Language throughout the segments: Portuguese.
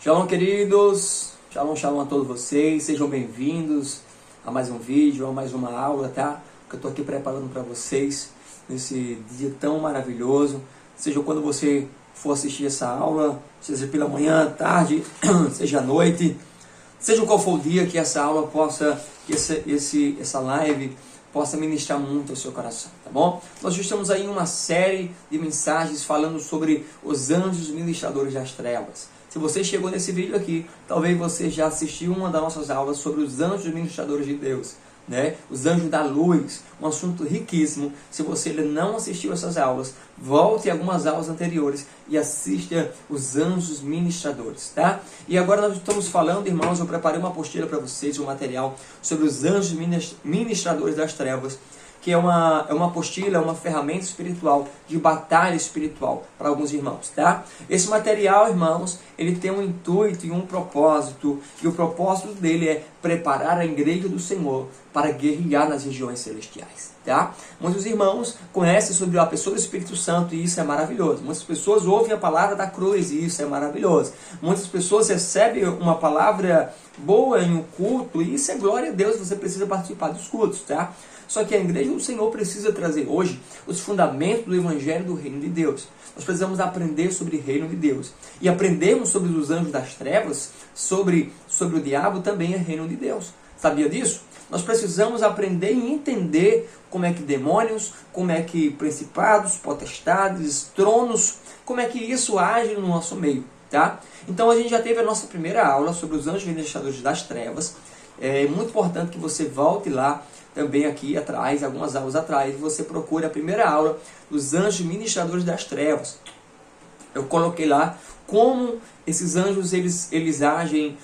Shalom, queridos, shalom a todos vocês, sejam bem-vindos a mais um vídeo, a mais uma aula, tá? Que eu tô aqui preparando para vocês nesse dia tão maravilhoso. Seja quando você for assistir essa aula, seja pela manhã, tarde, seja à noite, seja qual for o dia que essa aula possa, que essa live possa ministrar muito ao seu coração, tá bom? Nós estamos aí em uma série de mensagens falando sobre os anjos ministradores das trevas. Se você chegou nesse vídeo aqui, talvez você já assistiu uma das nossas aulas sobre os anjos ministradores de Deus, né? Os anjos da luz, um assunto riquíssimo. Se você ainda não assistiu essas aulas, volte a algumas aulas anteriores e assista os anjos ministradores, tá? E agora nós estamos falando, irmãos, eu preparei uma apostila para vocês, um material sobre os anjos ministradores das trevas, que é uma apostila, uma ferramenta espiritual, de batalha espiritual para alguns irmãos, tá? Esse material, irmãos, ele tem um intuito e um propósito, e o propósito dele é preparar a igreja do Senhor para guerrear nas regiões celestiais, tá? Muitos irmãos conhecem sobre a pessoa do Espírito Santo e isso é maravilhoso. Muitas pessoas ouvem a palavra da cruz e isso é maravilhoso. Muitas pessoas recebem uma palavra boa em um culto e isso é glória a Deus, você precisa participar dos cultos, tá? Só que a igreja do Senhor precisa trazer hoje os fundamentos do Evangelho do Reino de Deus. Nós precisamos aprender sobre o Reino de Deus. E aprendermos sobre os anjos das trevas, sobre o diabo, também é Reino de Deus. Sabia disso? Nós precisamos aprender e entender como é que demônios, como é que principados, potestades, tronos, como é que isso age no nosso meio, tá? Então a gente já teve a nossa primeira aula sobre os anjos ministradores das trevas. É muito importante que você volte lá, também aqui atrás, algumas aulas atrás, você procure a primeira aula dos anjos ministradores das trevas. Eu coloquei lá como esses anjos eles agem,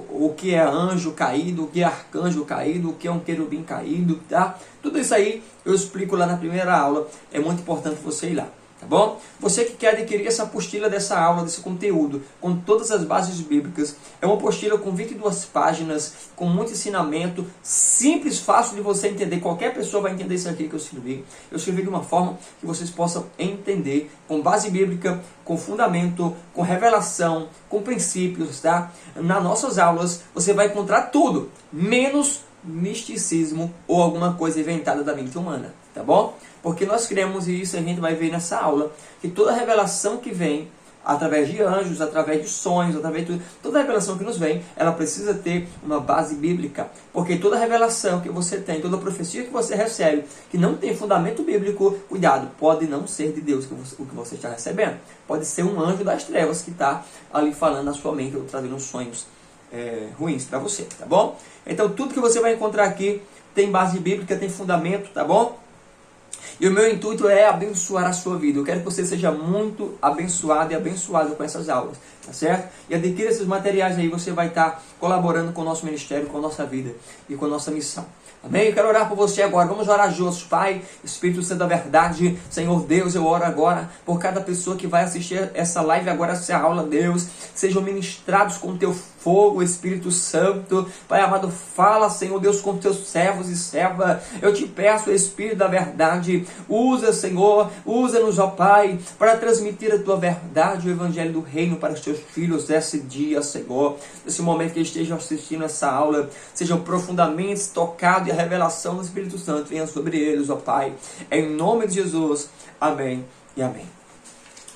o que é anjo caído, o que é arcanjo caído, o que é um querubim caído, tá? Tudo isso aí eu explico lá na primeira aula, é muito importante você ir lá. Tá bom? Você que quer adquirir essa apostila dessa aula, desse conteúdo, com todas as bases bíblicas, é uma apostila com 22 páginas, com muito ensinamento, simples, fácil de você entender. Qualquer pessoa vai entender isso aqui que eu escrevi. Eu escrevi de uma forma que vocês possam entender, com base bíblica, com fundamento, com revelação, com princípios, tá? Nas nossas aulas você vai encontrar tudo, menos misticismo ou alguma coisa inventada da mente humana, tá bom? Porque nós cremos, e isso a gente vai ver nessa aula, que toda revelação que vem através de anjos, através de sonhos, através de toda revelação que nos vem, ela precisa ter uma base bíblica. Porque toda revelação que você tem, toda profecia que você recebe, que não tem fundamento bíblico, cuidado, pode não ser de Deus o que você está recebendo. Pode ser um anjo das trevas que está ali falando na sua mente, ou trazendo sonhos ruins para você, tá bom? Então tudo que você vai encontrar aqui tem base bíblica, tem fundamento, tá bom? E o meu intuito é abençoar a sua vida. Eu quero que você seja muito abençoado e abençoado com essas aulas, tá certo? E adquira esses materiais aí, você vai estar colaborando com o nosso ministério, com a nossa vida e com a nossa missão. Amém? Eu quero orar por você agora. Vamos orar juntos. Pai, Espírito Santo da verdade, Senhor Deus, eu oro agora por cada pessoa que vai assistir essa live agora, essa aula, Deus. Sejam ministrados com o teu fogo, Espírito Santo. Pai amado, fala, Senhor Deus, com teus servos e serva. Eu te peço, Espírito da verdade, usa, Senhor, usa-nos, ó Pai, para transmitir a tua verdade, o evangelho do reino para os teus filhos nesse dia, Senhor. Nesse momento que estejam assistindo essa aula, sejam profundamente tocados e a revelação do Espírito Santo venha sobre eles, ó Pai. Em nome de Jesus. Amém e amém.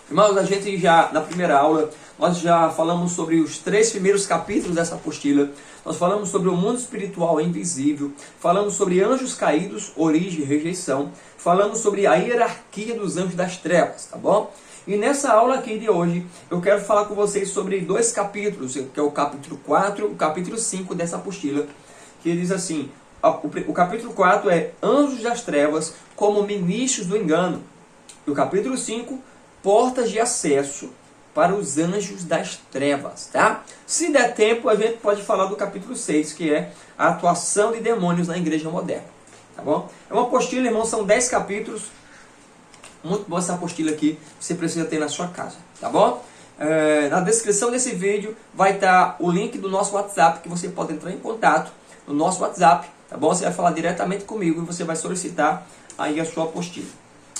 Irmãos, a gente já, na primeira aula, nós já falamos sobre os 3 primeiros capítulos dessa apostila. Nós falamos sobre o mundo espiritual invisível. Falamos sobre anjos caídos, origem e rejeição. Falamos sobre a hierarquia dos anjos das trevas, tá bom? E nessa aula aqui de hoje, eu quero falar com vocês sobre 2 capítulos, que é o capítulo 4 e o capítulo 5 dessa apostila, que diz assim, o capítulo 4 é Anjos das Trevas como ministros do engano. E o capítulo 5, portas de acesso para os anjos das trevas, tá? Se der tempo, a gente pode falar do capítulo 6, que é a atuação de demônios na igreja moderna, tá bom? É uma apostila, irmão, são 10 capítulos. Muito boa essa apostila aqui, você precisa ter na sua casa, tá bom? Na descrição desse vídeo vai estar o link do nosso WhatsApp, que você pode entrar em contato no nosso WhatsApp, tá bom? Você vai falar diretamente comigo e você vai solicitar aí a sua apostila.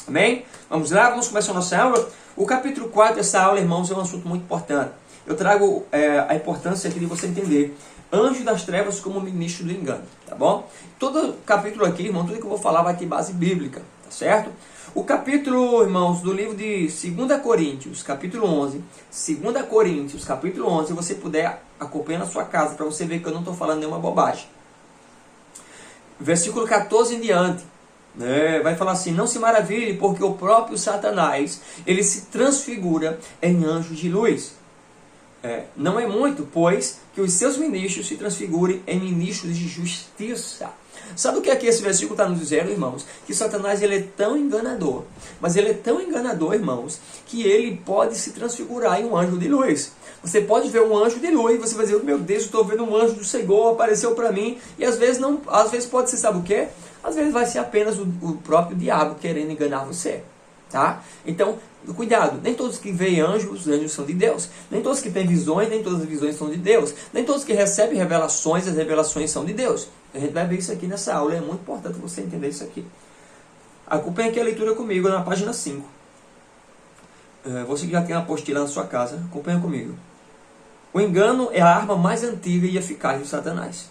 Amém? Vamos lá, vamos começar a nossa aula. O capítulo 4 dessa aula, irmãos, é um assunto muito importante. Eu trago a importância aqui de você entender anjo das trevas como ministro do engano, tá bom? Todo capítulo aqui, irmão, tudo que eu vou falar vai ter base bíblica, tá certo? O capítulo, irmãos, do livro de 2 Coríntios, capítulo 11, 2 Coríntios, capítulo 11, se você puder acompanhar na sua casa, para você ver que eu não estou falando nenhuma bobagem. Versículo 14 em diante, vai falar assim: não se maravilhe, porque o próprio Satanás, ele se transfigura em anjo de luz. Não é muito, pois, que os seus ministros se transfigurem em ministros de justiça. Sabe o que aqui esse versículo está nos dizendo, irmãos? Que Satanás, ele é tão enganador, mas ele é tão enganador, irmãos, que ele pode se transfigurar em um anjo de luz. Você pode ver um anjo de luz e você vai dizer: meu Deus, eu estou vendo um anjo do Senhor, apareceu para mim. E às vezes pode ser, sabe o quê? Às vezes vai ser apenas o próprio diabo querendo enganar você. Tá? Então, cuidado, nem todos que veem anjos, os anjos são de Deus. Nem todos que têm visões, nem todas as visões são de Deus. Nem todos que recebem revelações, as revelações são de Deus. A gente vai ver isso aqui nessa aula, é muito importante você entender isso aqui. Acompanhe aqui a leitura comigo na página 5. Você que já tem a apostila na sua casa, acompanha comigo. O engano é a arma mais antiga e eficaz de Satanás.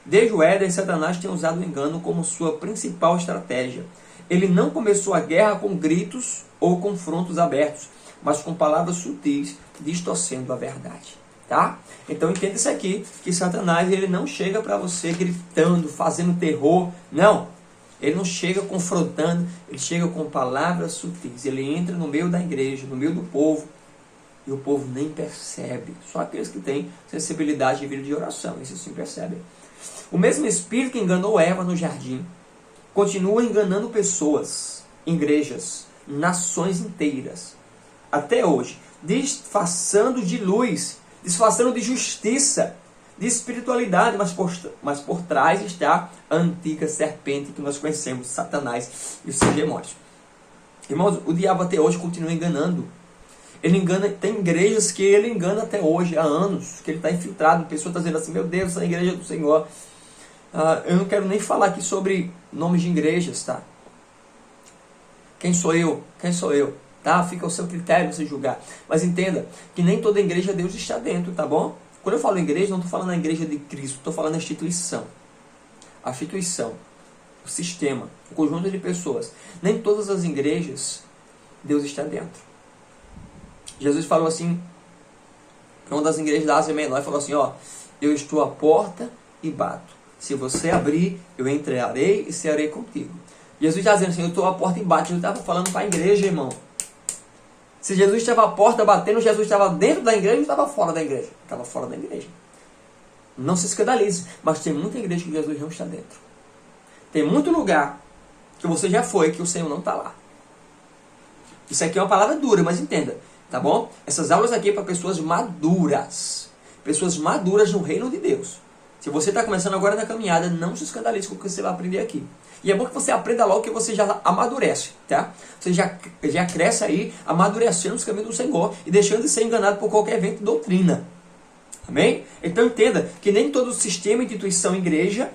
Desde o Éden, Satanás tem usado o engano como sua principal estratégia. Ele não começou a guerra com gritos ou confrontos abertos, mas com palavras sutis, distorcendo a verdade. Tá? Então entenda isso aqui, que Satanás, ele não chega para você gritando, fazendo terror. Não, ele não chega confrontando, ele chega com palavras sutis. Ele entra no meio da igreja, no meio do povo, e o povo nem percebe. Só aqueles que têm sensibilidade de vida de oração, esses sim percebem. O mesmo espírito que enganou Eva no jardim continua enganando pessoas, igrejas, nações inteiras, até hoje, disfarçando de luz, disfarçando de justiça, de espiritualidade, mas por trás está a antiga serpente que nós conhecemos, Satanás e os seus demônios. Irmãos, o diabo até hoje continua enganando. Ele engana, tem igrejas que ele engana até hoje, há anos, que ele está infiltrado. A pessoa está dizendo assim: meu Deus, essa igreja é do Senhor. Eu não quero nem falar aqui sobre nomes de igrejas, tá? Quem sou eu? Quem sou eu? Tá? Fica ao seu critério você julgar. Mas entenda que nem toda igreja Deus está dentro, tá bom? Quando eu falo igreja, não estou falando na igreja de Cristo, estou falando da instituição. A instituição, o sistema, o conjunto de pessoas. Nem todas as igrejas Deus está dentro. Jesus falou assim, para uma das igrejas da Ásia Menor, ele falou assim: ó, eu estou à porta e bato. Se você abrir, eu entrarei e cearei contigo. Jesus está dizendo assim: eu estou à porta e bato. Jesus estava falando para a igreja, irmão. Se Jesus estava à porta batendo, Jesus estava dentro da igreja ou estava fora da igreja? Estava fora da igreja. Não se escandalize, mas tem muita igreja que Jesus não está dentro. Tem muito lugar que você já foi que o Senhor não está lá. Isso aqui é uma palavra dura, mas entenda, tá bom? Essas aulas aqui é para pessoas maduras. Pessoas maduras no reino de Deus. Se você está começando agora na caminhada, não se escandalize com o que você vai aprender aqui. E é bom que você aprenda logo, que você já amadurece, tá? Você já cresce aí, amadurecendo os caminhos do Senhor e deixando de ser enganado por qualquer vento de doutrina. Amém? Então entenda que nem todo sistema, instituição, igreja,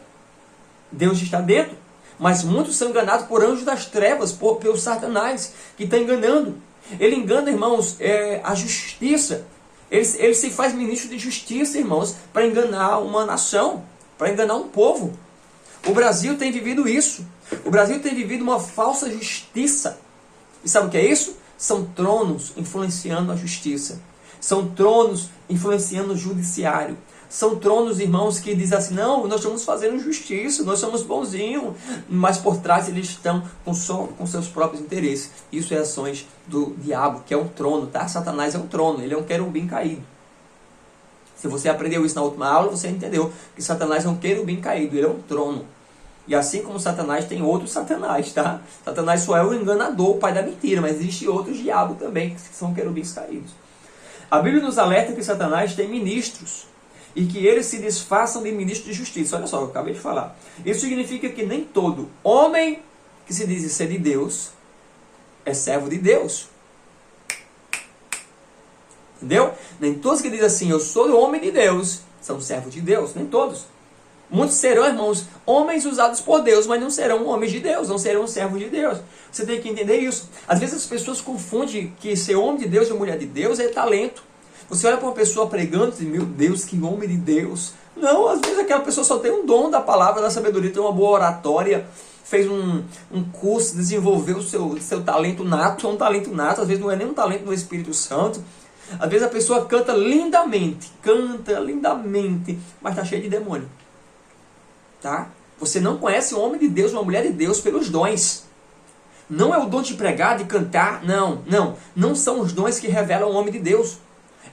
Deus está dentro. Mas muitos são enganados por anjos das trevas, pelo Satanás, que está enganando. Ele engana, irmãos, a justiça. Ele se faz ministro de justiça, irmãos, para enganar uma nação, para enganar um povo. O Brasil tem vivido isso. O Brasil tem vivido uma falsa justiça. E sabe o que é isso? São tronos influenciando a justiça. São tronos influenciando o judiciário. São tronos, irmãos, que dizem assim: não, nós estamos fazendo justiça, nós somos bonzinhos. Mas por trás eles estão com seus próprios interesses. Isso é ações do diabo, que é um trono, tá? Satanás é um trono, ele é um querubim caído. Se você aprendeu isso na última aula, você entendeu que Satanás é um querubim caído, ele é um trono. E assim como Satanás, tem outros Satanás, tá? Satanás só é o enganador, o pai da mentira, mas existe outros diabos também, que são querubins caídos. A Bíblia nos alerta que Satanás tem ministros, e que eles se disfarçam de ministros de justiça. Olha só, eu acabei de falar. Isso significa que nem todo homem que se diz ser de Deus é servo de Deus. Entendeu? Nem todos que dizem assim: eu sou o homem de Deus, são servos de Deus. Nem todos. Muitos serão, irmãos, homens usados por Deus, mas não serão homens de Deus, não serão servos de Deus. Você tem que entender isso. Às vezes as pessoas confundem que ser homem de Deus e mulher de Deus é talento. Você olha para uma pessoa pregando e diz, meu Deus, que homem de Deus. Não, às vezes aquela pessoa só tem um dom da palavra, da sabedoria, tem uma boa oratória, fez um curso, desenvolveu o seu talento nato, é um talento nato, às vezes não é nem um talento do Espírito Santo. Às vezes a pessoa canta lindamente, mas está cheia de demônio. Tá? Você não conhece um homem de Deus, uma mulher de Deus pelos dons. Não é o dom de pregar, de cantar, não são os dons que revelam o homem de Deus.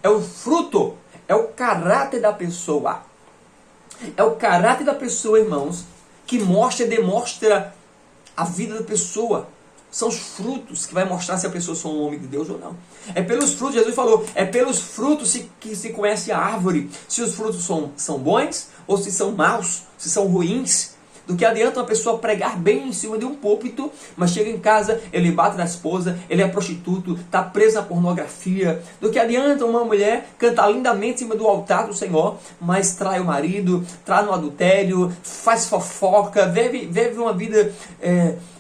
É o fruto, é o caráter da pessoa. É o caráter da pessoa, irmãos, que demonstra a vida da pessoa. São os frutos que vai mostrar se a pessoa é um homem de Deus ou não. É pelos frutos, Jesus falou, é pelos frutos que se conhece a árvore. Se os frutos são bons ou se são maus, se são ruins. Do que adianta uma pessoa pregar bem em cima de um púlpito, mas chega em casa, ele bate na esposa, ele é prostituto, está preso na pornografia. Do que adianta uma mulher cantar lindamente em cima do altar do Senhor, mas trai o marido, trai no adultério, faz fofoca, vive uma vida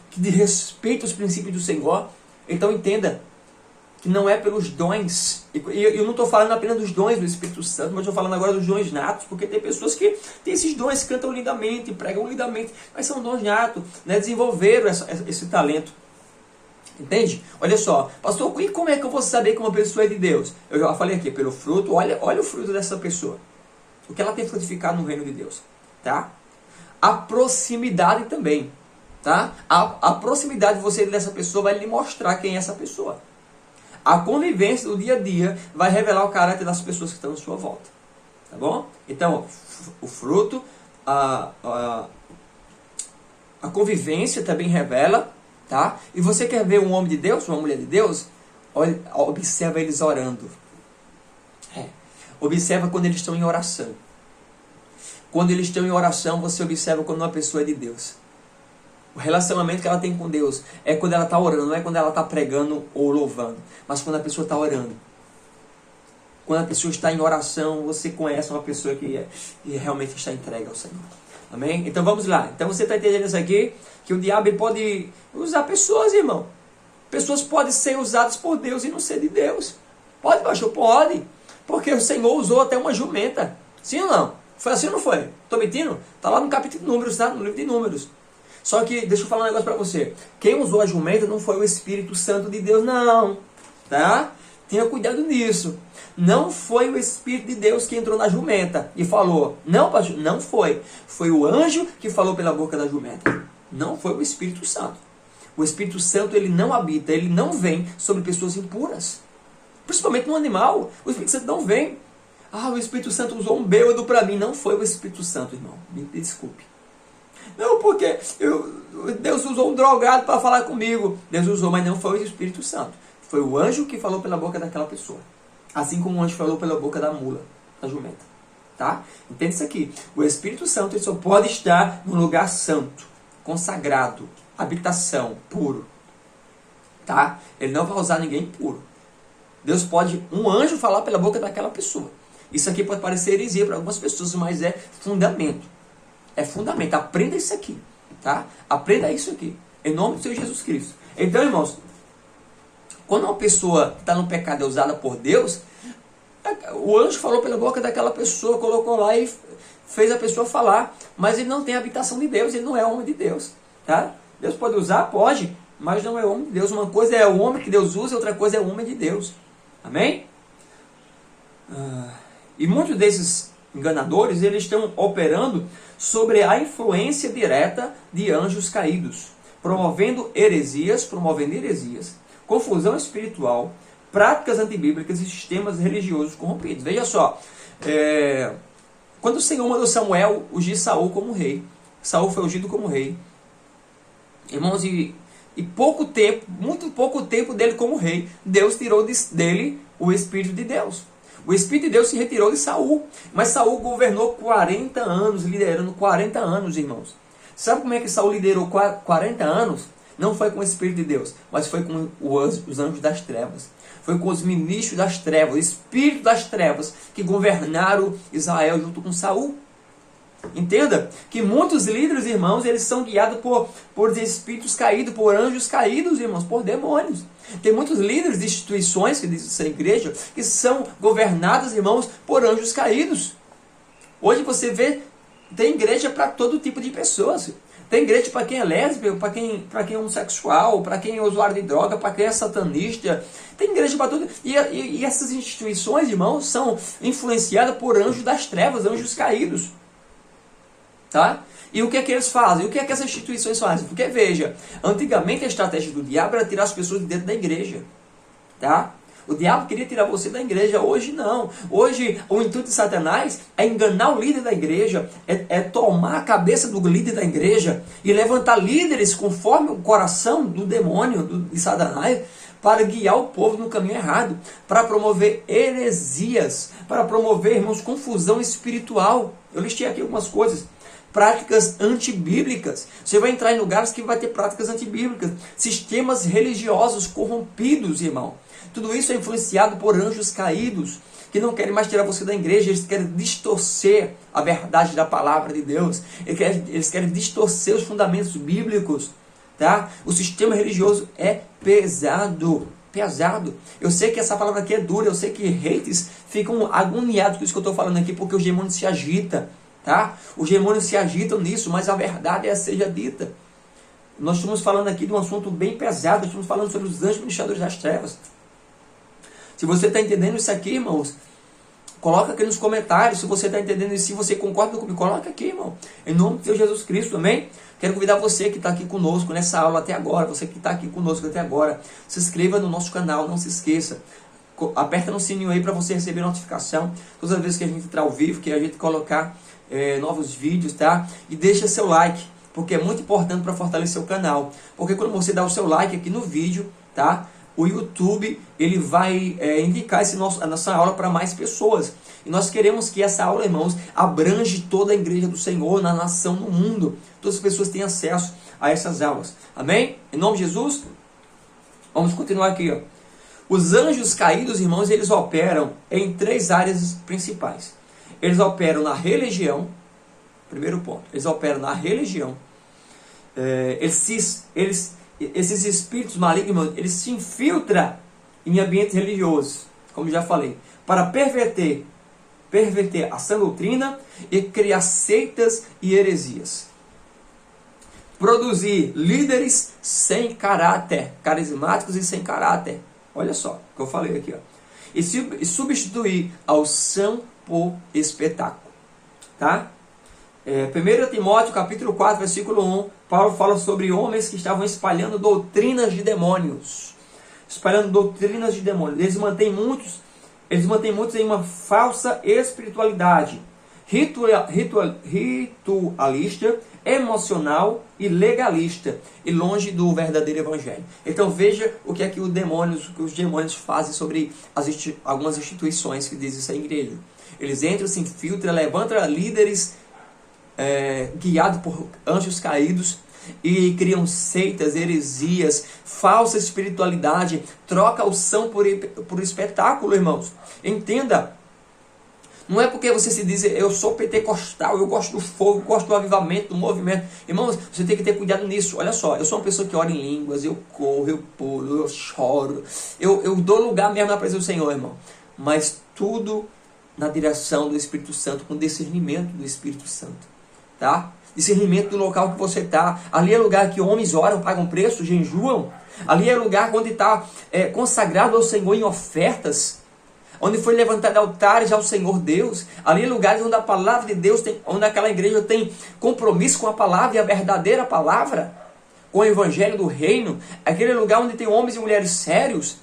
que de respeito aos princípios do Senhor. Então entenda que não é pelos dons, e eu não estou falando apenas dos dons do Espírito Santo, mas estou falando agora dos dons natos, porque tem pessoas que têm esses dons, cantam lindamente, pregam lindamente, mas são dons natos, né? Desenvolveram esse talento. Entende? Olha só, pastor, e como é que eu vou saber que uma pessoa é de Deus? Eu já falei aqui, pelo fruto, olha o fruto dessa pessoa. O que ela tem frutificado no reino de Deus. Tá? A proximidade também. Tá? A proximidade de você dessa pessoa vai lhe mostrar quem é essa pessoa. A convivência do dia a dia vai revelar o caráter das pessoas que estão à sua volta. Tá bom? Então, o fruto, a convivência também revela. Tá? E você quer ver um homem de Deus, uma mulher de Deus? Olha, observa eles orando. Observa quando eles estão em oração. Quando eles estão em oração, você observa quando uma pessoa é de Deus. O relacionamento que ela tem com Deus é quando ela está orando, não é quando ela está pregando ou louvando, mas quando a pessoa está orando. Quando a pessoa está em oração, você conhece uma pessoa que realmente está entregue ao Senhor. Amém? Então vamos lá. Então você está entendendo isso aqui? Que o diabo pode usar pessoas, irmão. Pessoas podem ser usadas por Deus e não ser de Deus. Pode, pastor? Pode. Porque o Senhor usou até uma jumenta. Sim ou não? Foi assim ou não foi? Estou mentindo? Está lá no capítulo de Números, tá? No livro de Números. Só que, deixa eu falar um negócio para você. Quem usou a jumenta não foi o Espírito Santo de Deus, não. Tá? Tenha cuidado nisso. Não foi o Espírito de Deus que entrou na jumenta e falou. Não, pastor, não foi. Foi o anjo que falou pela boca da jumenta. Não foi o Espírito Santo. O Espírito Santo, ele não habita, ele não vem sobre pessoas impuras. Principalmente no animal. O Espírito Santo não vem. O Espírito Santo usou um bêbado para mim. Não foi o Espírito Santo, irmão. Me desculpe. Não, porque Deus usou um drogado para falar comigo. Deus usou, mas não foi o Espírito Santo. Foi o anjo que falou pela boca daquela pessoa. Assim como o anjo falou pela boca da mula, da jumenta. Tá? Entende isso aqui. O Espírito Santo ele só pode estar num lugar santo, consagrado, habitação, puro. Tá? Ele não vai usar ninguém impuro. Deus pode, um anjo falar pela boca daquela pessoa. Isso aqui pode parecer heresia para algumas pessoas, mas é fundamento. É fundamento. Aprenda isso aqui. Tá? Aprenda isso aqui. Em nome do Senhor Jesus Cristo. Então, irmãos, quando uma pessoa que está no pecado é usada por Deus, o anjo falou pela boca daquela pessoa, colocou lá e fez a pessoa falar. Mas ele não tem a habitação de Deus, ele não é homem de Deus. Tá? Deus pode usar? Pode. Mas não é homem de Deus. Uma coisa é o homem que Deus usa, outra coisa é o homem de Deus. Amém? E muitos desses enganadores, eles estão operando sobre a influência direta de anjos caídos, promovendo heresias, confusão espiritual, práticas antibíblicas e sistemas religiosos corrompidos. Veja só, quando o Senhor mandou Samuel ungir Saul como rei, Saul foi ungido como rei. Irmãos, e pouco tempo, muito pouco tempo dele como rei, Deus tirou dele o Espírito de Deus. O Espírito de Deus se retirou de Saul. Mas Saul governou 40 anos, liderando 40 anos, irmãos. Sabe como é que Saul liderou 40 anos? Não foi com o Espírito de Deus, mas foi com os anjos das trevas. Foi com os ministros das trevas, o Espírito das trevas, que governaram Israel junto com Saul. Entenda que muitos líderes, irmãos, eles são guiados por espíritos caídos, por anjos caídos, irmãos, por demônios. Tem muitos líderes de instituições, que dizem ser igreja, que são governados, irmãos, por anjos caídos. Hoje você vê, tem igreja para todo tipo de pessoas. Tem igreja para quem é lésbico, para quem é homossexual, para quem é usuário de droga, para quem é satanista. Tem igreja para tudo. E essas instituições, irmãos, são influenciadas por anjos das trevas, anjos caídos. Tá? E o que é que eles fazem? O que é que essas instituições fazem? Porque, veja, antigamente a estratégia do diabo era tirar as pessoas de dentro da igreja. Tá? O diabo queria tirar você da igreja, hoje não. Hoje o intuito de Satanás é enganar o líder da igreja, é tomar a cabeça do líder da igreja e levantar líderes conforme o coração do demônio, de Satanás, para guiar o povo no caminho errado, para promover heresias, para promover, irmãos, confusão espiritual. Eu listei aqui algumas coisas. Práticas antibíblicas. Você vai entrar em lugares que vai ter práticas antibíblicas. Sistemas religiosos corrompidos, irmão. Tudo isso é influenciado por anjos caídos, que não querem mais tirar você da igreja. Eles querem distorcer a verdade da palavra de Deus. Eles querem distorcer os fundamentos bíblicos. Tá? O sistema religioso é pesado. Pesado. Eu sei que essa palavra aqui é dura. Eu sei que hates ficam agoniados com isso que eu estou falando aqui, porque os demônios se agitam. Tá? Os demônios se agitam nisso, mas a verdade seja dita. Nós estamos falando aqui de um assunto bem pesado. Nós estamos falando sobre os anjos ministradores das trevas. Se você está entendendo isso aqui, irmãos, coloca aqui nos comentários. Se você está entendendo isso, se você concorda comigo, coloca aqui, irmão. Em nome de Deus Jesus Cristo, amém? Quero convidar você que está aqui conosco nessa aula até agora, você que está aqui conosco até agora, se inscreva no nosso canal, não se esqueça. Aperta no sininho aí para você receber notificação todas as vezes que a gente entrar ao vivo, que a gente colocar novos vídeos, tá? E deixa seu like, porque é muito importante para fortalecer o canal. Porque quando você dá o seu like aqui no vídeo, tá? O YouTube, ele vai indicar a nossa aula para mais pessoas. E nós queremos que essa aula, irmãos, abrange toda a igreja do Senhor, na nação, no mundo. Todas as pessoas têm acesso a essas aulas. Amém? Em nome de Jesus? Vamos continuar aqui, ó. Os anjos caídos, irmãos, eles operam em 3 áreas principais. Eles operam na religião. Primeiro ponto. Eles operam na religião. Esses espíritos malignos, eles se infiltram em ambientes religiosos, como já falei, para perverter a sã doutrina e criar seitas e heresias. Produzir líderes sem caráter, carismáticos e sem caráter. Olha só o que eu falei aqui, ó. E substituir a unção por espetáculo. Tá? 1 Timóteo capítulo 4, versículo 1, Paulo fala sobre homens que estavam espalhando doutrinas de demônios. Espalhando doutrinas de demônios. Eles mantêm muitos em uma falsa espiritualidade, ritualista, emocional e legalista, e longe do verdadeiro evangelho. Então veja o que é que os demônios fazem sobre algumas instituições que dizem ser igreja. Eles entram, se infiltram, levantam líderes guiados por anjos caídos e criam seitas, heresias, falsa espiritualidade, troca a unção por espetáculo, irmãos. Entenda, não é porque você se diz, eu sou pentecostal, eu gosto do fogo, eu gosto do avivamento, do movimento. Irmãos, você tem que ter cuidado nisso. Olha só, eu sou uma pessoa que ora em línguas, eu corro, eu pulo, eu choro, eu dou lugar mesmo na presença do Senhor, irmão. Mas tudo na direção do Espírito Santo, com discernimento do Espírito Santo. Tá? Discernimento do local que você está. Ali é lugar que homens oram, pagam preço, jejuam. Ali é lugar onde está consagrado ao Senhor em ofertas, onde foi levantado altares ao Senhor Deus. Ali é lugar onde a palavra de Deus onde aquela igreja tem compromisso com a palavra e a verdadeira palavra, com o evangelho do reino. Aquele lugar onde tem homens e mulheres sérios.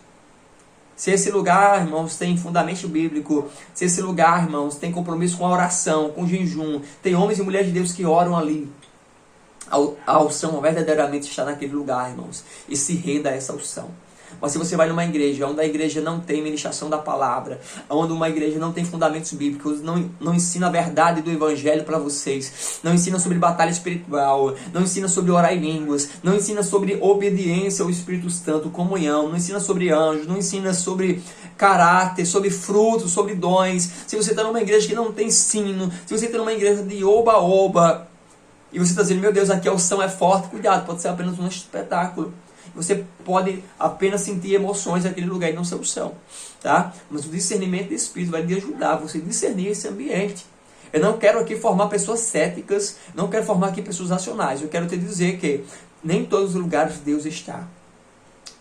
Se esse lugar, irmãos, tem fundamento bíblico, se esse lugar, irmãos, tem compromisso com a oração, com o jejum, tem homens e mulheres de Deus que oram ali, a unção verdadeiramente está naquele lugar, irmãos, e se renda a essa unção. Mas se você vai numa igreja, onde a igreja não tem ministração da palavra, onde uma igreja não tem fundamentos bíblicos, não ensina a verdade do evangelho para vocês, não ensina sobre batalha espiritual, não ensina sobre orar em línguas, não ensina sobre obediência ao Espírito Santo, comunhão, não ensina sobre anjos, não ensina sobre caráter, sobre frutos, sobre dons, se você está numa igreja que não tem ensino, se você está numa igreja de oba-oba, e você está dizendo, meu Deus, aqui a unção é forte, cuidado, pode ser apenas um espetáculo. Você pode apenas sentir emoções naquele lugar e não ser unção, tá? Mas o discernimento do Espírito vai lhe ajudar você a discernir esse ambiente. Eu não quero aqui formar pessoas céticas, não quero formar aqui pessoas racionais. Eu quero te dizer que nem em todos os lugares Deus está,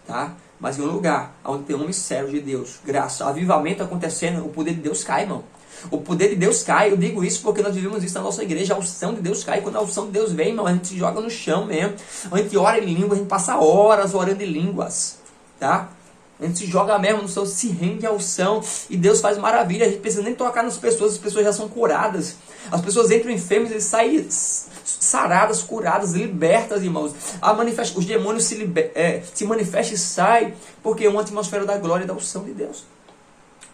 tá? Mas em um lugar onde tem um mistério de Deus, graça, avivamento acontecendo, o poder de Deus cai, irmão. O poder de Deus cai, eu digo isso porque nós vivemos isso na nossa igreja, a unção de Deus cai. Quando a unção de Deus vem, irmão, a gente se joga no chão mesmo, a gente ora em língua, a gente passa horas orando em línguas, tá? A gente se joga mesmo no chão, se rende à unção e Deus faz maravilha. A gente precisa nem tocar nas pessoas, as pessoas já são curadas. As pessoas entram enfermas e saem saradas, curadas, libertas, irmãos. Os demônios se manifestam e saem, porque é uma atmosfera da glória e da unção de Deus.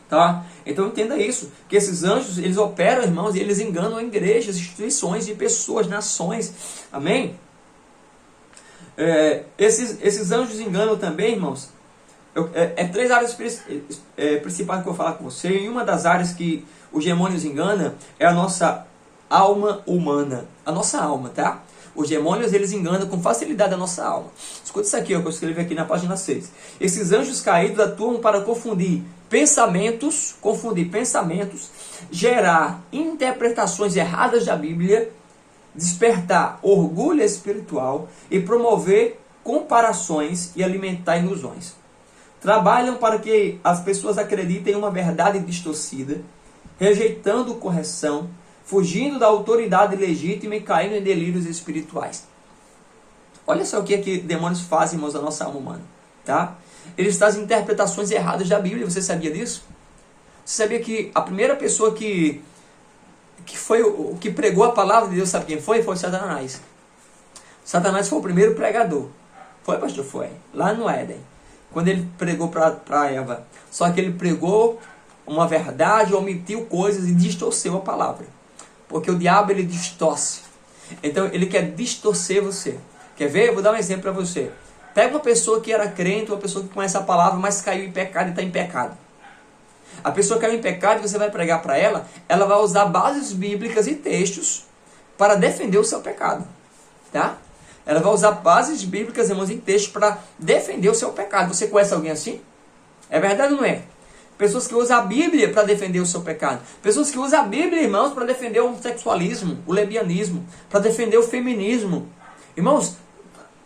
Tá? Então entenda isso, que esses anjos, eles operam, irmãos, e eles enganam igrejas, instituições e pessoas, nações. Amém? Esses anjos enganam também, irmãos. Três áreas principais que eu vou falar com você. E uma das áreas que os demônios enganam é a nossa alma humana. A nossa alma, tá? Os demônios, eles enganam com facilidade a nossa alma. Escuta isso aqui, ó, que eu escrevi aqui na página 6. Esses anjos caídos atuam para confundir pensamentos, gerar interpretações erradas da Bíblia, despertar orgulho espiritual e promover comparações e alimentar ilusões. Trabalham para que as pessoas acreditem em uma verdade distorcida, rejeitando correção, fugindo da autoridade legítima e caindo em delírios espirituais. Olha só o que demônios fazem, irmãos, da nossa alma humana, tá? Eles trazem interpretações erradas da Bíblia. Você sabia disso? Você sabia que a primeira pessoa que pregou a palavra de Deus, sabe quem foi? Foi Satanás. Satanás foi o primeiro pregador. Foi, pastor? Foi. Lá no Éden. Quando ele pregou para Eva. Só que ele pregou uma verdade, omitiu coisas e distorceu a palavra. Porque o diabo, ele distorce. Então ele quer distorcer você. Quer ver? Eu vou dar um exemplo para você. Pega uma pessoa que era crente, uma pessoa que conhece a palavra, mas caiu em pecado e está em pecado. A pessoa caiu em pecado e você vai pregar para ela, ela vai usar bases bíblicas e textos para defender o seu pecado. Tá? Ela vai usar bases bíblicas, irmãos, e textos para defender o seu pecado. Você conhece alguém assim? É verdade ou não é? Pessoas que usam a Bíblia para defender o seu pecado. Pessoas que usam a Bíblia, irmãos, para defender o homossexualismo, o lesbianismo, para defender o feminismo. Irmãos,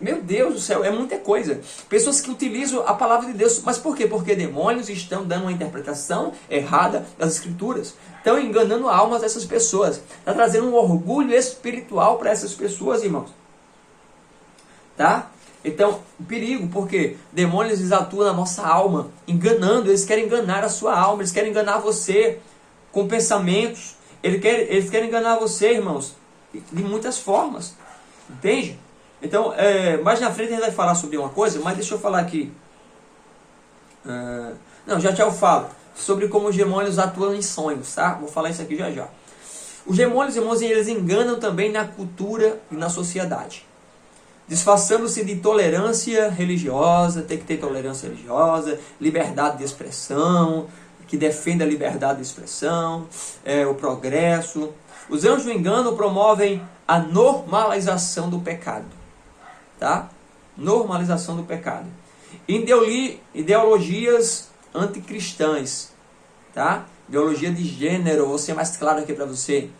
meu Deus do céu, é muita coisa. Pessoas que utilizam a palavra de Deus. Mas por quê? Porque demônios estão dando uma interpretação errada das Escrituras. Estão enganando a alma dessas pessoas. Está trazendo um orgulho espiritual para essas pessoas, irmãos. Tá? Então, perigo, porque demônios, eles atuam na nossa alma, enganando. Eles querem enganar a sua alma. Eles querem enganar você com pensamentos. Eles querem enganar você, irmãos, de muitas formas. Entende? Então, mais na frente a gente vai falar sobre uma coisa, mas deixa eu falar aqui. Já eu falo sobre como os demônios atuam em sonhos, tá? Vou falar isso aqui já já. Os demônios, irmãos, eles enganam também na cultura e na sociedade. Disfarçando-se de tolerância religiosa, tem que ter tolerância religiosa, liberdade de expressão, que defende a liberdade de expressão, o progresso. Os anjos do engano promovem a normalização do pecado. Tá? Normalização do pecado. Ideologias anticristãs. Tá? Ideologia de gênero, vou ser mais claro aqui para você.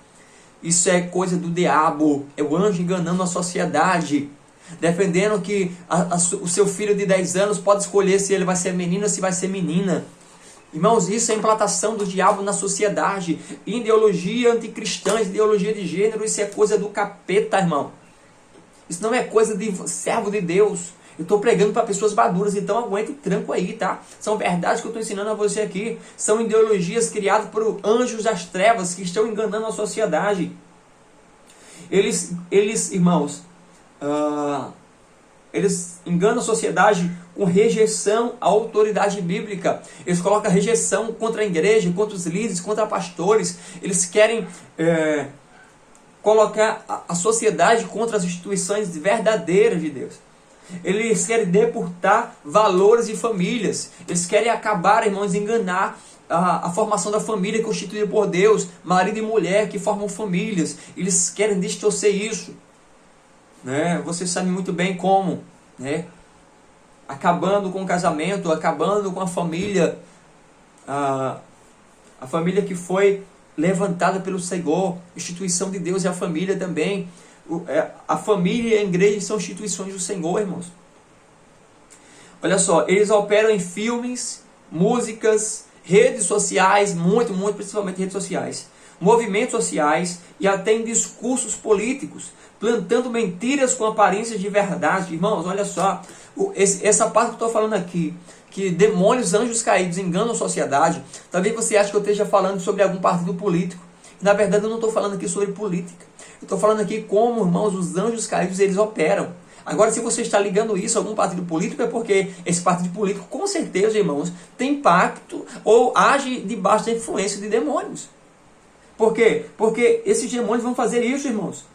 Isso é coisa do diabo. É o anjo enganando a sociedade. Defendendo que o seu filho de 10 anos pode escolher se ele vai ser menino ou se vai ser menina. Irmãos, isso é implantação do diabo na sociedade. Ideologia anticristã, ideologia de gênero, isso é coisa do capeta, irmão. Isso não é coisa de servo de Deus. Eu estou pregando para pessoas maduras, então aguenta o tranco aí, tá? São verdades que eu estou ensinando a você aqui. São ideologias criadas por anjos das trevas que estão enganando a sociedade. Eles irmãos, eles enganam a sociedade com rejeição à autoridade bíblica. Eles colocam rejeição contra a igreja, contra os líderes, contra pastores. Eles querem colocar a sociedade contra as instituições verdadeiras de Deus. Eles querem depurar valores de famílias. Eles querem acabar, irmãos, enganar a formação da família constituída por Deus, marido e mulher que formam famílias. Eles querem distorcer isso, né? Vocês sabem muito bem como, né? Acabando com o casamento, acabando com a família, a família que foi levantada pelo Senhor. Instituição de Deus é a família também. A família e a igreja são instituições do Senhor, irmãos. Olha só, eles operam em filmes, músicas, redes sociais, principalmente redes sociais, movimentos sociais e até em discursos políticos, plantando mentiras com aparências de verdade. Irmãos, olha só, essa parte que eu estou falando aqui, que demônios, anjos caídos enganam a sociedade. Talvez você ache que eu esteja falando sobre algum partido político. Na verdade, eu não estou falando aqui sobre política. Eu estou falando aqui como, irmãos, os anjos caídos, eles operam. Agora, se você está ligando isso a algum partido político, é porque esse partido político, com certeza, irmãos, tem impacto ou age debaixo da influência de demônios. Por quê? Porque esses demônios vão fazer isso, irmãos.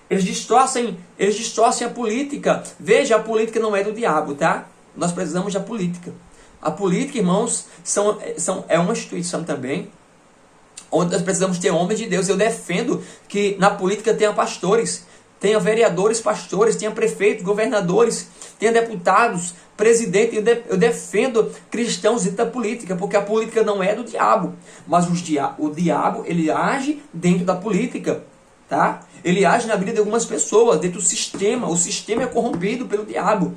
Eles distorcem a política. Veja, a política não é do diabo, tá? Nós precisamos da política. A política, irmãos, é uma instituição também, onde nós precisamos ter homens de Deus. Eu defendo que na política tenha pastores, tenha vereadores, pastores, tenha prefeitos, governadores, tenha deputados, presidente. Eu defendo cristãos dentro da política, porque a política não é do diabo, mas o diabo, ele age dentro da política, tá? Ele age na vida de algumas pessoas, dentro do sistema. O sistema é corrompido pelo diabo.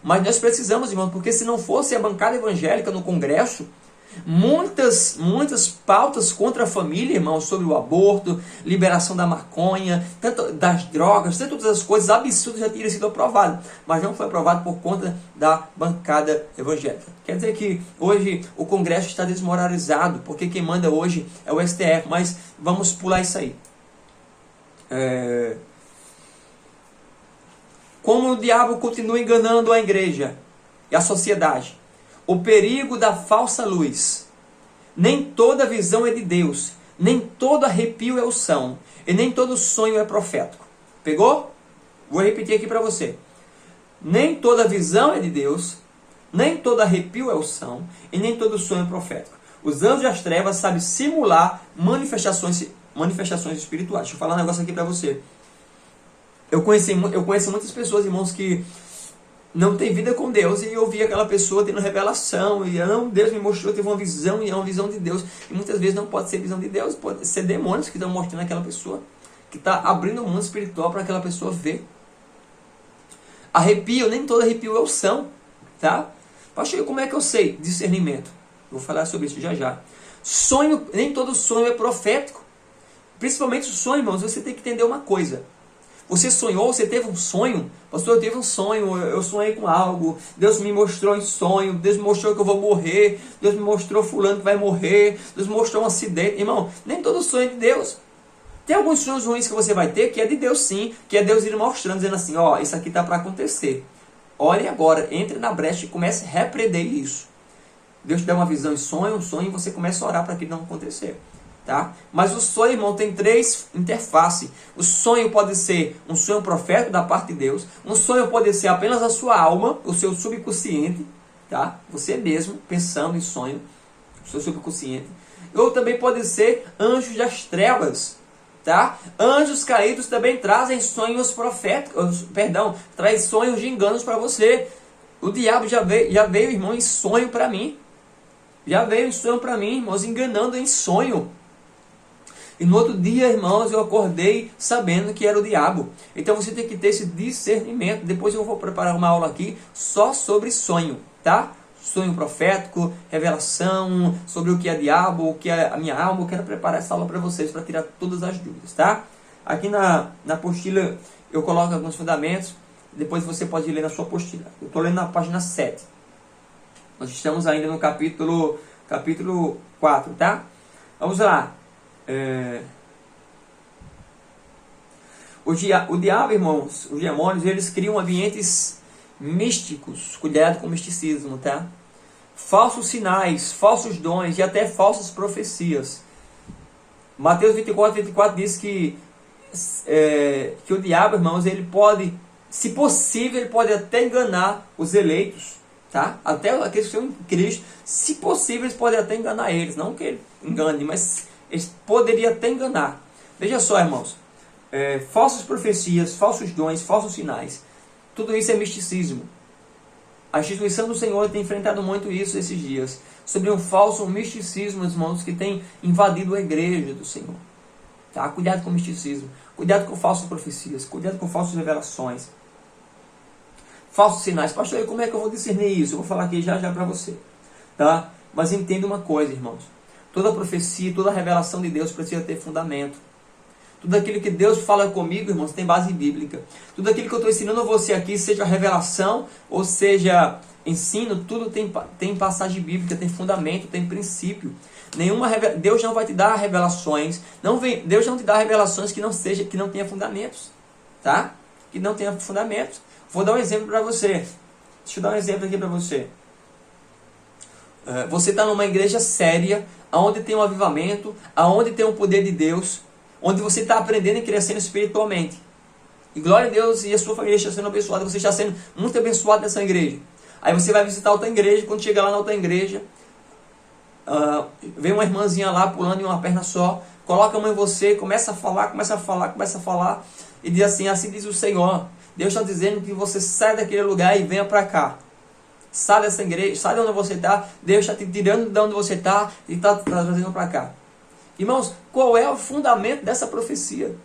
Mas nós precisamos, irmãos, porque se não fosse a bancada evangélica no Congresso, muitas pautas contra a família, irmãos, sobre o aborto, liberação da maconha, tanto das drogas, tantas outras coisas absurdas já teriam sido aprovadas, mas não foi aprovado por conta da bancada evangélica. Quer dizer que hoje o Congresso está desmoralizado, porque quem manda hoje é o STF, mas vamos pular isso aí. Como o diabo continua enganando a igreja e a sociedade. O perigo da falsa luz. Nem toda visão é de Deus, nem todo arrepio é unção, e nem todo sonho é profético. Pegou? Vou repetir aqui para você. Nem toda visão é de Deus, nem todo arrepio é unção, e nem todo sonho é profético. Os anjos das trevas sabem simular manifestações espirituais. Deixa eu falar um negócio aqui para você. Eu conheço muitas pessoas, irmãos, que não tem vida com Deus, e eu vi aquela pessoa tendo revelação, e não, Deus me mostrou, teve uma visão, e é uma visão de Deus, e muitas vezes não pode ser visão de Deus, pode ser demônios que estão mostrando aquela pessoa, que está abrindo o mundo espiritual para aquela pessoa ver. Arrepio, nem todo arrepio é unção, tá? Pastor, como é que eu sei? Discernimento. Vou falar sobre isso já já. Sonho, nem todo sonho é profético. Principalmente o sonho, irmãos, você tem que entender uma coisa. Você sonhou, você teve um sonho? Pastor, eu tive um sonho, eu sonhei com algo, Deus me mostrou em sonho, Deus me mostrou que eu vou morrer, Deus me mostrou fulano que vai morrer, Deus me mostrou um acidente. Irmão, nem todo sonho é de Deus. Tem alguns sonhos ruins que você vai ter, que é de Deus sim, que é Deus ir mostrando, dizendo assim, ó, isso aqui está para acontecer. Olhe agora, entre na brecha e comece a repreender isso. Deus te dá uma visão em sonho, um sonho, e você começa a orar para aquilo não acontecer. Tá? Mas o sonho, irmão, tem três interfaces. O sonho pode ser um sonho profético da parte de Deus. Um sonho pode ser apenas a sua alma, o seu subconsciente, tá? Você mesmo pensando em sonho, o seu subconsciente. Ou também pode ser anjos das trevas, tá? Anjos caídos também trazem sonhos proféticos, traz sonhos de enganos para você. O diabo já veio, irmão, em sonho para mim. Já veio em sonho para mim, irmãos, enganando em sonho. E no outro dia, irmãos, eu acordei sabendo que era o diabo. Então você tem que ter esse discernimento. Depois eu vou preparar uma aula aqui só sobre sonho, tá? Sonho profético, revelação, sobre o que é diabo, o que é a minha alma. Eu quero preparar essa aula para vocês, para tirar todas as dúvidas, tá? Aqui na apostila eu coloco alguns fundamentos. Depois você pode ler na sua apostila. Eu estou lendo na página 7. Nós estamos ainda no capítulo 4, tá? Vamos lá. O diabo, irmãos, os demônios, eles criam ambientes místicos. Cuidado com o misticismo, tá? Falsos sinais, falsos dons e até falsas profecias. Mateus 24 diz que o diabo, irmãos, ele pode, se possível, ele pode até enganar os eleitos, tá? Até aqueles que são em Cristo, se possível, eles podem até enganar eles. Não que ele engane, mas eles poderiam até enganar. Veja só, irmãos, falsas profecias, falsos dons, falsos sinais. Tudo isso é misticismo. A instituição do Senhor tem enfrentado muito isso esses dias. Sobre um falso misticismo, irmãos, que tem invadido a igreja do Senhor. Tá? Cuidado com o misticismo. Cuidado com falsas profecias. Cuidado com falsas revelações. Falsos sinais. Pastor, como é que eu vou discernir isso? Eu vou falar aqui já para você. Tá? Mas entenda uma coisa, irmãos. Toda profecia, toda revelação de Deus precisa ter fundamento. Tudo aquilo que Deus fala comigo, irmãos, tem base bíblica. Tudo aquilo que eu estou ensinando a você aqui, seja revelação ou seja ensino, tudo tem passagem bíblica, tem fundamento, tem princípio. Deus não vai te dar revelações, Deus não te dá revelações que não tenha fundamentos, tá? Que não tenha fundamentos. Vou dar um exemplo para você. Deixa eu dar um exemplo aqui para você. Você está numa igreja séria, onde tem um avivamento, onde tem o poder de Deus, onde você está aprendendo e crescendo espiritualmente. E glória a Deus, e a sua família está sendo abençoada, você está sendo muito abençoado nessa igreja. Aí você vai visitar outra igreja, quando chega lá na outra igreja, vem uma irmãzinha lá pulando em uma perna só, coloca a mão em você, começa a falar, e diz assim diz o Senhor, Deus está dizendo que você sai daquele lugar e venha para cá. Sai dessa igreja, sai de onde você está, Deus está te tirando de onde você está e está trazendo para cá. Irmãos, qual é o fundamento dessa profecia?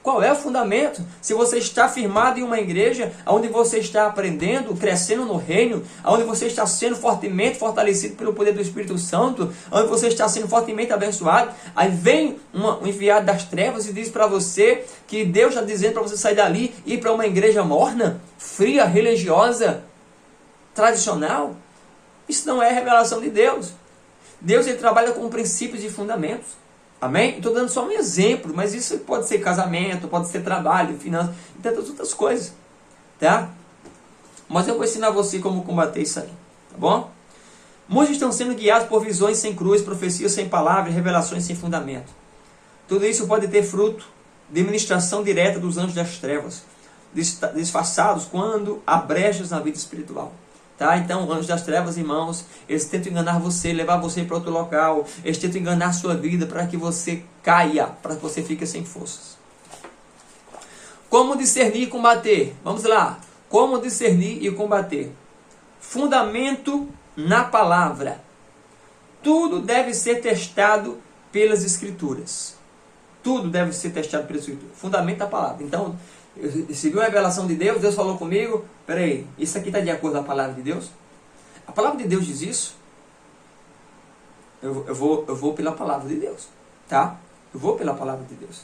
Qual é o fundamento? Se você está firmado em uma igreja, onde você está aprendendo, crescendo no reino, onde você está sendo fortemente fortalecido pelo poder do Espírito Santo, onde você está sendo fortemente abençoado, aí vem um enviado das trevas e diz para você que Deus está dizendo para você sair dali e ir para uma igreja morna, fria, religiosa, tradicional. Isso não é revelação de Deus. Deus, ele trabalha com princípios e fundamentos. Amém? Estou dando só um exemplo, mas isso pode ser casamento, pode ser trabalho, finanças, e tantas outras coisas. Tá? Mas eu vou ensinar você como combater isso aí. Tá bom? Muitos estão sendo guiados por visões sem cruz, profecias sem palavra, revelações sem fundamento. Tudo isso pode ter fruto de ministração direta dos anjos das trevas, disfarçados quando há brechas na vida espiritual. Tá? Então, anjos das trevas, irmãos, eles tentam enganar você, levar você para outro local, eles tentam enganar a sua vida para que você caia, para que você fique sem forças. Como discernir e combater? Vamos lá. Como discernir e combater? Fundamento na palavra. Tudo deve ser testado pelas Escrituras. Tudo deve ser testado pelas Escrituras. Fundamento da palavra. Então, eu segui a revelação de Deus, Deus falou comigo, peraí, isso aqui está de acordo com a palavra de Deus? A palavra de Deus diz isso? Eu vou pela palavra de Deus, tá? Eu vou pela palavra de Deus.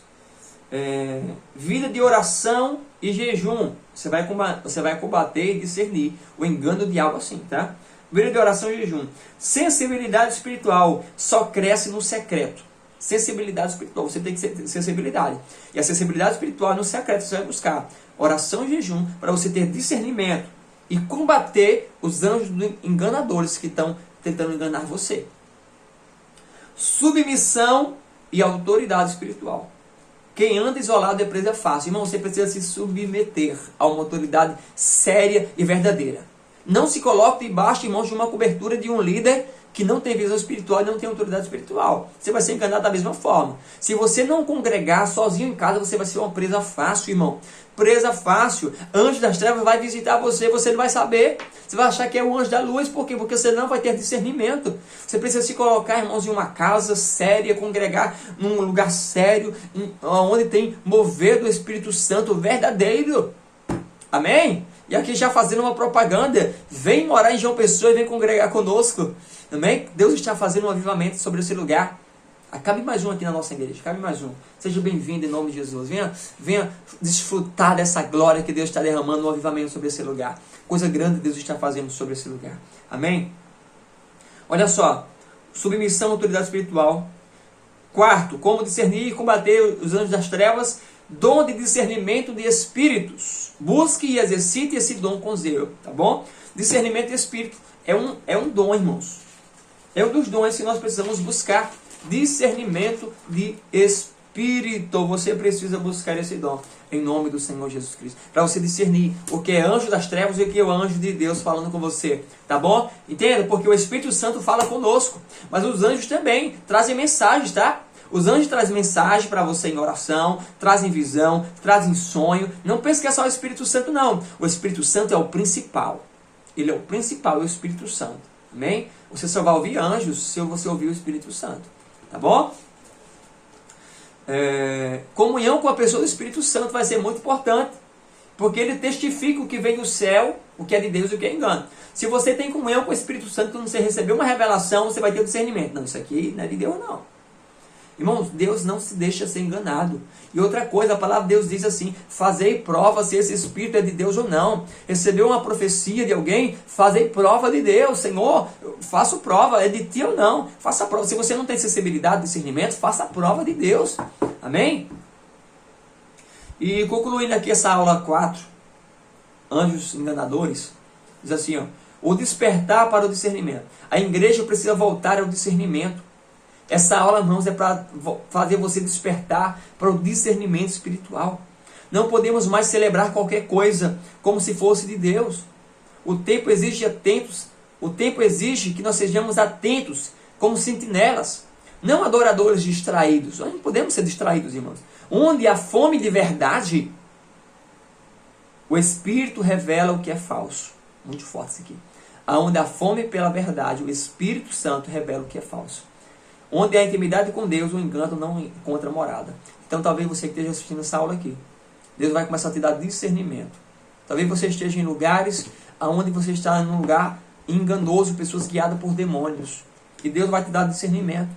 Vida de oração e jejum, você vai combater e discernir o engano do diabo assim, tá? Vida de oração e jejum. Sensibilidade espiritual só cresce no secreto. Sensibilidade espiritual, você tem que ter sensibilidade. E a sensibilidade espiritual no secreto você vai buscar oração e jejum para você ter discernimento e combater os anjos enganadores que estão tentando enganar você. Submissão e autoridade espiritual. Quem anda isolado é presa fácil. Irmão, você precisa se submeter a uma autoridade séria e verdadeira. Não se coloque debaixo, irmãos, de uma cobertura de um líder que não tem visão espiritual e não tem autoridade espiritual. Você vai ser enganado da mesma forma. Se você não congregar sozinho em casa, você vai ser uma presa fácil, irmão. Presa fácil. Anjo das trevas vai visitar você, você não vai saber. Você vai achar que é o anjo da luz. Por quê? Porque você não vai ter discernimento. Você precisa se colocar, irmãos, em uma casa séria, congregar num lugar sério, onde tem mover do Espírito Santo verdadeiro. Amém? E aqui já fazendo uma propaganda, vem morar em João Pessoa e vem congregar conosco. Amém? Deus está fazendo um avivamento sobre esse lugar. Cabe mais um aqui na nossa igreja, cabe mais um. Seja bem-vindo em nome de Jesus. Venha desfrutar dessa glória que Deus está derramando no avivamento sobre esse lugar. Coisa grande Deus está fazendo sobre esse lugar. Amém? Olha só, submissão à autoridade espiritual. Quarto, como discernir e combater os anjos das trevas. Dom de discernimento de espíritos. Busque e exercite esse dom com zelo, tá bom? Discernimento de espírito é um dom, irmãos. É um dos dons que nós precisamos buscar. Discernimento de espírito. Você precisa buscar esse dom em nome do Senhor Jesus Cristo, para você discernir o que é anjo das trevas e o que é o anjo de Deus falando com você, tá bom? Entenda? Porque o Espírito Santo fala conosco, mas os anjos também trazem mensagens, tá? Os anjos trazem mensagem para você em oração, trazem visão, trazem sonho. Não pense que é só o Espírito Santo, não. O Espírito Santo é o principal. Ele é o principal, é o Espírito Santo. Amém? Você só vai ouvir anjos se você ouvir o Espírito Santo. Tá bom? Comunhão com a pessoa do Espírito Santo vai ser muito importante. Porque ele testifica o que vem do céu, o que é de Deus e o que é engano. Se você tem comunhão com o Espírito Santo, quando você receber uma revelação, você vai ter o discernimento. Não, isso aqui não é de Deus, não. Irmãos, Deus não se deixa ser enganado. E outra coisa, a palavra de Deus diz assim: fazei prova se esse Espírito é de Deus ou não. Recebeu uma profecia de alguém, fazei prova de Deus. Senhor, faço prova, é de ti ou não. Faça a prova. Se você não tem sensibilidade, discernimento, faça a prova de Deus. Amém? E concluindo aqui essa aula 4, anjos enganadores, diz assim, ó, o despertar para o discernimento. A igreja precisa voltar ao discernimento. Essa aula, irmãos, é para fazer você despertar para o discernimento espiritual. Não podemos mais celebrar qualquer coisa como se fosse de Deus. O tempo exige atentos. O tempo exige que nós sejamos atentos, como sentinelas, não adoradores distraídos. Nós não podemos ser distraídos, irmãos. Onde há fome de verdade, o Espírito revela o que é falso. Muito forte isso aqui. Onde há fome pela verdade, o Espírito Santo revela o que é falso. Onde há intimidade com Deus, o engano não encontra morada. Então talvez você que esteja assistindo essa aula aqui, Deus vai começar a te dar discernimento. Talvez você esteja em lugares onde você está em um lugar enganoso, pessoas guiadas por demônios. E Deus vai te dar discernimento.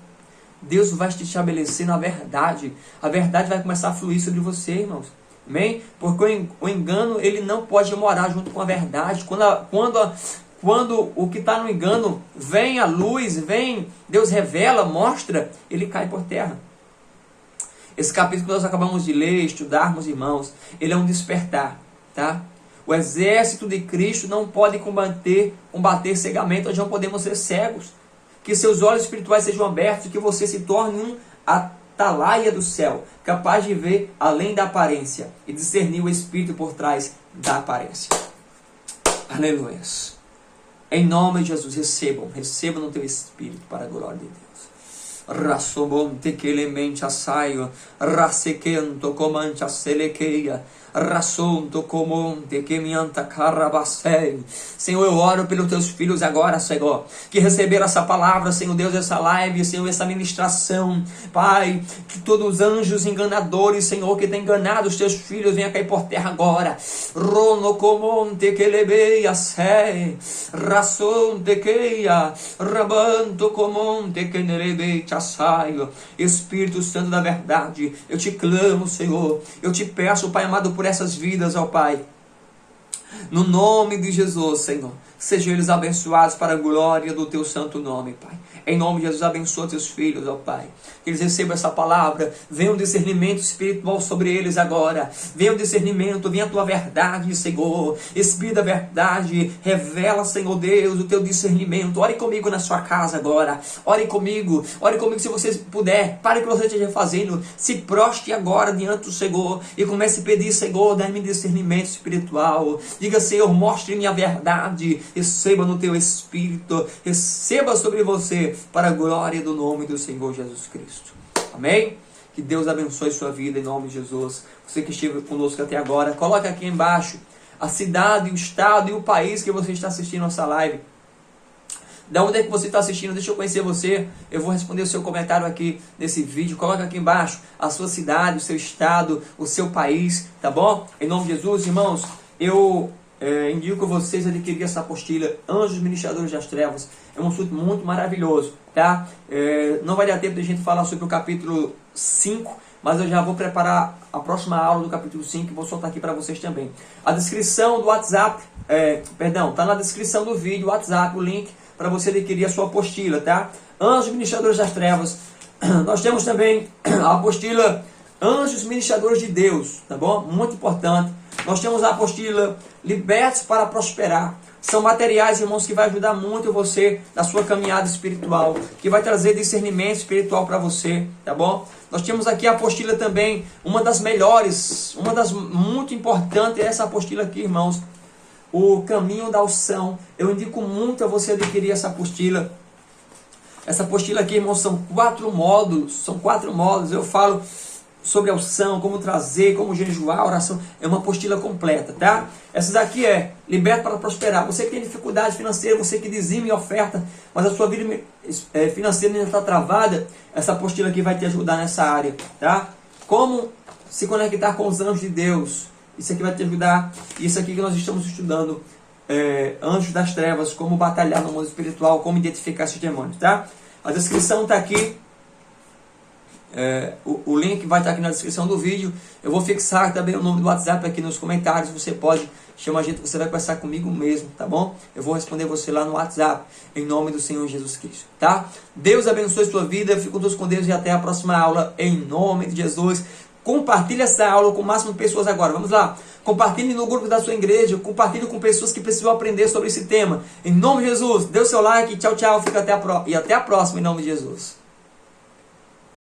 Deus vai te estabelecer na verdade. A verdade vai começar a fluir sobre você, irmãos. Amém? Porque o engano, ele não pode morar junto com a verdade. Quando o que está no engano vem à luz, Deus revela, mostra, ele cai por terra. Esse capítulo que nós acabamos de ler, estudarmos, irmãos, ele é um despertar, tá? O exército de Cristo não pode combater cegamente, nós não podemos ser cegos. Que seus olhos espirituais sejam abertos e que você se torne um atalaia do céu, capaz de ver além da aparência e discernir o Espírito por trás da aparência. Aleluia. Em nome de Jesus, recebam no teu Espírito para a glória de Deus. Rassobonte que elemente assaio, rasequento comante a selequeia, rassonto comonte que me anta carabacei. Senhor, eu oro pelos teus filhos agora, Senhor, que receberam essa palavra, Senhor Deus, essa live, Senhor, essa ministração, Pai, que todos os anjos enganadores, Senhor, que tem enganado os teus filhos, venha cair por terra agora. Rono comonte que lebeia sei, rassonte queia, rabanto comonte que nerebeia saio. Espírito Santo da verdade, eu te clamo, Senhor, eu te peço, Pai amado, por essas vidas, ó Pai, no nome de Jesus, Senhor, sejam eles abençoados para a glória do teu santo nome, Pai. Em nome de Jesus, abençoa teus filhos, ó Pai. Que eles recebam essa palavra. Venha um discernimento espiritual sobre eles agora. Venha um discernimento, venha a tua verdade, Senhor. Espírito da verdade, revela, Senhor Deus, o teu discernimento. Ore comigo na sua casa agora. Ore comigo se você puder. Pare o que você esteja fazendo. Se proste agora diante do Senhor e comece a pedir, Senhor, dá-me discernimento espiritual. Diga, Senhor, mostre-me a verdade. Receba no teu Espírito. Receba sobre você para a glória do nome do Senhor Jesus Cristo. Amém? Que Deus abençoe sua vida em nome de Jesus. Você que esteve conosco até agora, coloca aqui embaixo a cidade, o estado e o país que você está assistindo essa live. Da onde é que você está assistindo? Deixa eu conhecer você. Eu vou responder o seu comentário aqui nesse vídeo. Coloca aqui embaixo a sua cidade, o seu estado, o seu país, tá bom? Em nome de Jesus, irmãos, eu indico vocês a adquirir essa apostila Anjos Ministradores das Trevas. É um assunto muito maravilhoso, tá? Não vai dar tempo de a gente falar sobre o capítulo 5, mas eu já vou preparar a próxima aula do capítulo 5 e vou soltar aqui para vocês também. A descrição do WhatsApp, tá na descrição do vídeo, o WhatsApp, o link para você adquirir a sua apostila, tá? Anjos Ministradores das Trevas. Nós temos também a apostila Anjos ministradores de Deus, tá bom? Muito importante. Nós temos a apostila Libertos para Prosperar. São materiais, irmãos, que vai ajudar muito você na sua caminhada espiritual, que vai trazer discernimento espiritual para você, tá bom? Nós temos aqui a apostila também, uma das melhores, uma das muito importantes, é essa apostila aqui, irmãos. O Caminho da Unção. Eu indico muito a você adquirir essa apostila. Essa apostila aqui, irmãos, são 4 módulos. São 4 módulos. Eu falo sobre a unção, como trazer, como jejuar, oração. É uma apostila completa, tá? Essa daqui é Liberto para Prosperar. Você que tem dificuldade financeira, você que dizima e oferta, mas a sua vida financeira ainda está travada, essa apostila aqui vai te ajudar nessa área, tá? Como se conectar com os anjos de Deus. Isso aqui vai te ajudar. Isso aqui que nós estamos estudando, Anjos das Trevas, como batalhar no mundo espiritual, como identificar esses demônios, tá? A descrição está aqui. O link vai estar aqui na descrição do vídeo. Eu vou fixar também o número do WhatsApp aqui nos comentários. Você pode chamar a gente, você vai conversar comigo mesmo, tá bom? Eu vou responder você lá no WhatsApp, em nome do Senhor Jesus Cristo, tá? Deus abençoe sua vida, fico todos com Deus e até a próxima aula, em nome de Jesus. Compartilhe essa aula com o máximo de pessoas agora. Vamos lá. Compartilhe no grupo da sua igreja. Compartilhe com pessoas que precisam aprender sobre esse tema. Em nome de Jesus. Dê o seu like. Tchau, tchau. Fica até a próxima. Em nome de Jesus.